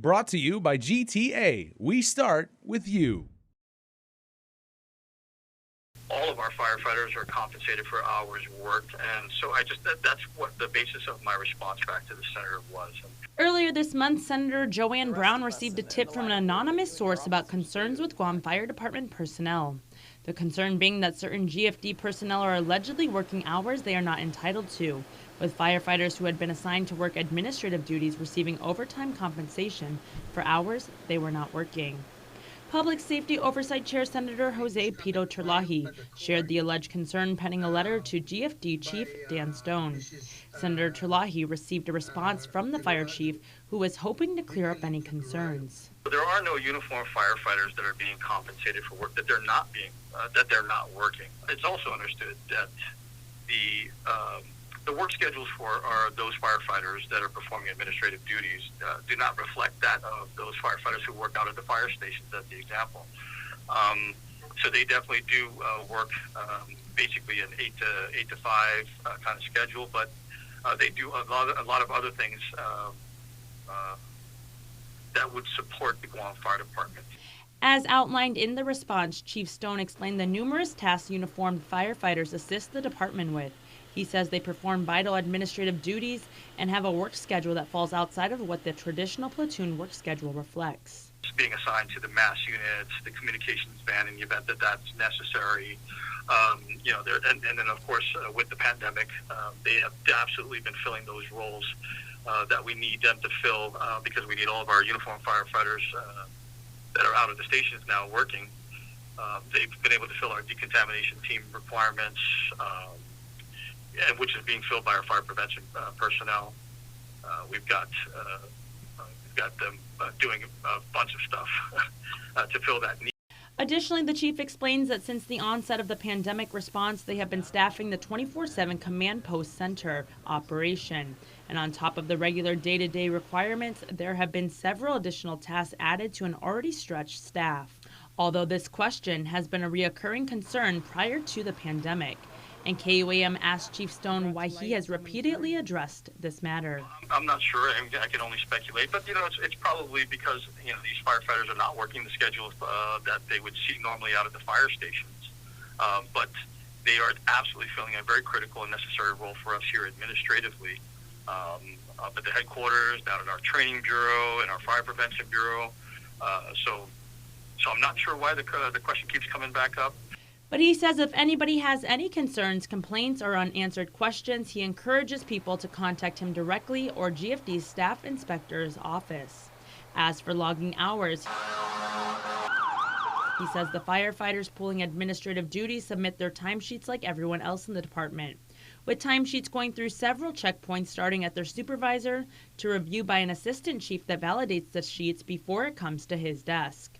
Brought to you by GTA. We start with you. All of our firefighters are compensated for hours worked, and so that's what the basis of my response back to the senator was. Earlier this month, Senator Joanne Brown received a tip from an anonymous source about concerns with Guam Fire Department personnel. The concern being that certain GFD personnel are allegedly working hours they are not entitled to, with firefighters who had been assigned to work administrative duties receiving overtime compensation for hours they were not working. Public Safety Oversight Chair Senator Jose Pedo Terlaje shared the alleged concern penning a letter to GFD Chief Dan Stone. Senator Terlaje received a response from the fire chief, who was hoping to clear up any concerns. There are no uniformed firefighters that are being compensated for work that they're not working. It's also understood that the work schedules for those firefighters that are performing administrative duties do not reflect that of those firefighters who work out at the fire stations, as the example. So they definitely do work basically an 8 to 5 kind of schedule, but they do a lot of other things that would support the Guam Fire Department. As outlined in the response, Chief Stone explained the numerous tasks uniformed firefighters assist the department with. He says they perform vital administrative duties and have a work schedule that falls outside of what the traditional platoon work schedule reflects. Being assigned to the mass units, the communications van in the event that that's necessary. And then of course with the pandemic, they have absolutely been filling those roles that we need them to fill because we need all of our uniformed firefighters that are out of the stations now working. They've been able to fill our decontamination team requirements, which is being filled by our fire prevention personnel. We've got them doing a bunch of stuff to fill that need. Additionally, the chief explains that since the onset of the pandemic response, they have been staffing the 24/7 Command Post Center operation. And on top of the regular day-to-day requirements, there have been several additional tasks added to an already stretched staff. Although this question has been a reoccurring concern prior to the pandemic. And KUAM asked Chief Stone why he has repeatedly addressed this matter. I'm not sure. I can only speculate, but it's probably because these firefighters are not working the schedules that they would see normally out at the fire stations. But they are absolutely filling a very critical and necessary role for us here administratively, up at the headquarters, down at our training bureau, and our fire prevention bureau. So I'm not sure why the question keeps coming back up. But he says if anybody has any concerns, complaints, or unanswered questions, he encourages people to contact him directly or GFD's Staff Inspector's office. As for logging hours, he says the firefighters pulling administrative duties submit their timesheets like everyone else in the department, with timesheets going through several checkpoints starting at their supervisor to review by an assistant chief that validates the sheets before it comes to his desk.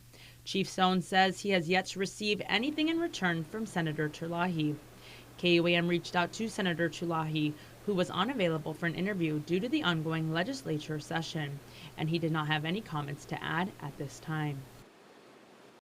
Chief Stone says he has yet to receive anything in return from Senator Terlaje. KUAM reached out to Senator Terlaje, who was unavailable for an interview due to the ongoing legislature session, and he did not have any comments to add at this time.